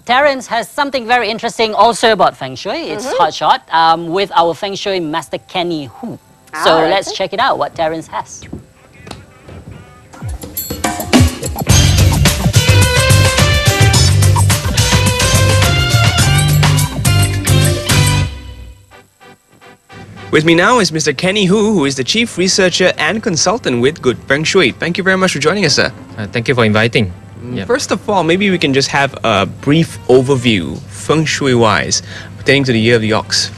Terence has something very interesting also about Feng Shui. It's hot shot with our Feng Shui master Kenny Hu. So let's check it out what Terence has. With me now is Mr. Kenny Hu, who is the Chief Researcher and Consultant with Good Feng Shui. Thank you very much for joining us, sir. Thank you for inviting. First of all, maybe we can just have a brief overview, Feng Shui-wise, pertaining to the year of the ox.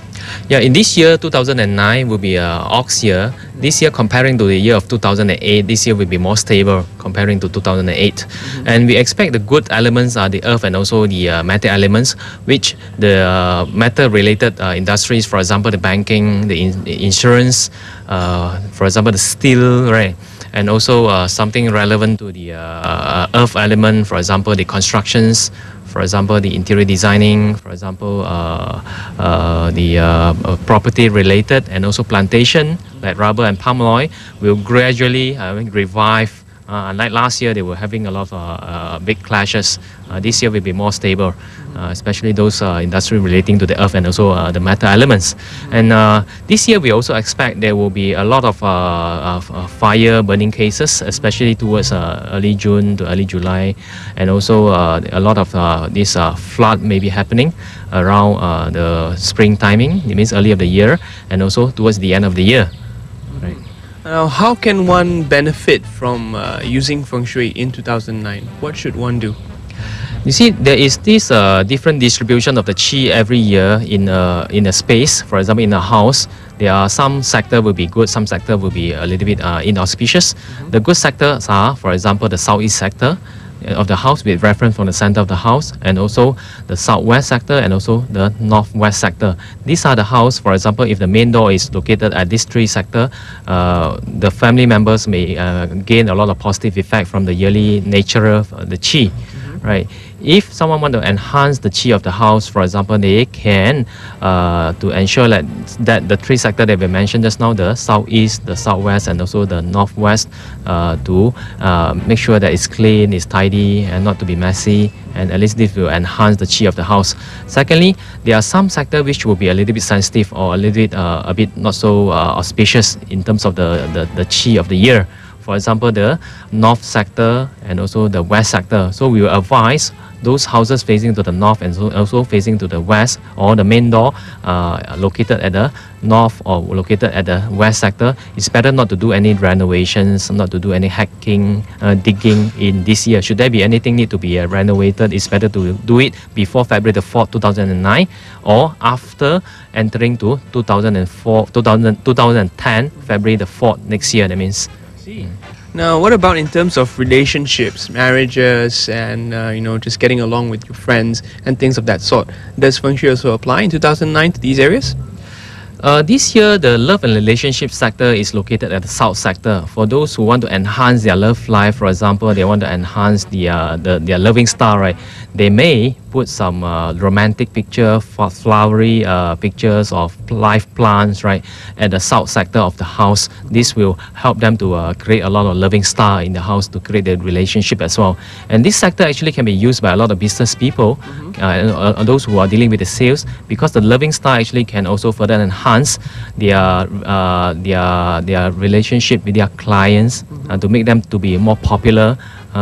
Yeah, in this year, 2009 will be an ox year. This year, comparing to the year of 2008, this year will be more stable comparing to 2008. And we expect the good elements are the earth and also the metal elements, which the metal-related industries, for example, the banking, the insurance, for example, the steel, right? And also something relevant to the earth element, for example, the constructions, for example, the interior designing, for example, the property related, and also plantation, like rubber and palm oil, will gradually revive. Unlike last year, they were having a lot of big clashes. This year will be more stable, especially those industry relating to the earth and also the metal elements. And this year, we also expect there will be a lot of fire burning cases, especially towards early June to early July. And also a lot of this flood may be happening around the spring timing, it means early of the year, and also towards the end of the year. Right. Now, how can one benefit from using Feng Shui in 2009? What should one do? You see, there is this different distribution of the qi every year in a space. For example, in a house, there are some sector will be good, some sector will be a little bit inauspicious. The good sectors are, for example, the southeast sector of the house with reference from the center of the house, and also the southwest sector and also the northwest sector. These are the house, for example, if the main door is located at this three sector, the family members may gain a lot of positive effect from the yearly nature of the qi, right? If someone want to enhance the qi of the house, for example, they can to ensure that the three sectors that we mentioned just now, the southeast, the southwest, and also the northwest, to make sure that it's clean, it's tidy, and not to be messy, and at least this will enhance the qi of the house. Secondly, there are some sectors which will be a little bit sensitive or a bit not so auspicious in terms of the qi of the year. For example, the north sector and also the west sector. So we will advise those houses facing to the north and also facing to the west, or the main door located at the north or located at the west sector, it's better not to do any renovations, not to do any hacking, digging in this year. Should there be anything need to be renovated, it's better to do it before February the 4th, 2009, or after entering to 2010, February the 4th next year, that means. Now, what about in terms of relationships, marriages, and just getting along with your friends and things of that sort? Does Feng Shui also apply in 2009 to these areas? This year, the love and relationship sector is located at the south sector. For those who want to enhance their love life, for example, they want to enhance their loving style, right? They may put some romantic picture, flowery pictures of live plants, right, at the south sector of the house. This will help them to create a lot of loving style in the house to create a relationship as well. And this sector actually can be used by a lot of business people, and those who are dealing with the sales, because the loving style actually can also further enhance their relationship with their clients, to make them to be more popular,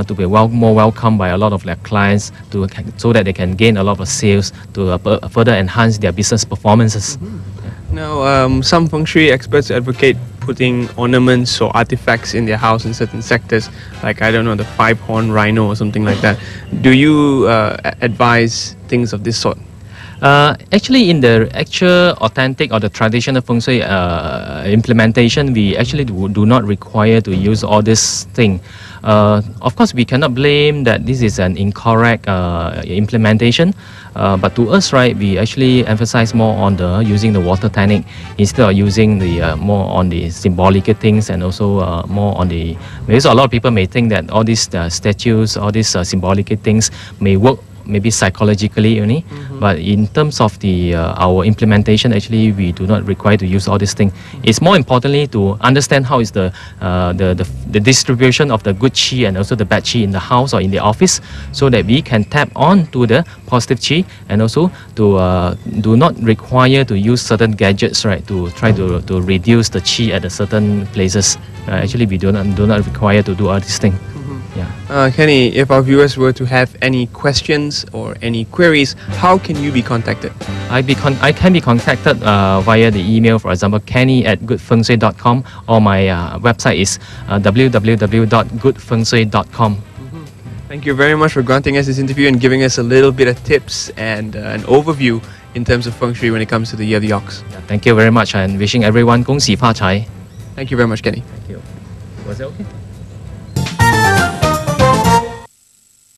to be more welcomed by a lot of their clients, so that they can gain a lot of sales to further enhance their business performances. Now, some Feng Shui experts advocate putting ornaments or artifacts in their house in certain sectors, like, I don't know, the 5-horn rhino or something like that. Do you advise things of this sort? Actually, in the actual authentic or the traditional Feng Shui implementation, we actually do not require to use all this thing. Of course, we cannot blame that this is an incorrect implementation, but to us, right, we actually emphasize more on the using the water technique instead of using the more on the symbolic things, and also more on the, because a lot of people may think that all these statues, all these symbolic things may work maybe psychologically only. But in terms of the our implementation, actually we do not require to use all these things. It's more importantly to understand how is the distribution of the good qi and also the bad qi in the house or in the office, so that we can tap on to the positive qi, and also to do not require to use certain gadgets, right, to try to reduce the qi at a certain places. Actually, we do not require to do all these things. Yeah. Kenny, if our viewers were to have any questions or any queries, how can you be contacted? I can be contacted via the email, for example, kenny@goodfengshui.com, or my website is www.goodfengshui.com. Thank you very much for granting us this interview and giving us a little bit of tips and an overview in terms of feng shui when it comes to the year of the ox. Yeah, thank you very much, and wishing everyone 恭喜发财. Thank you very much, Kenny. Thank you. Was it okay?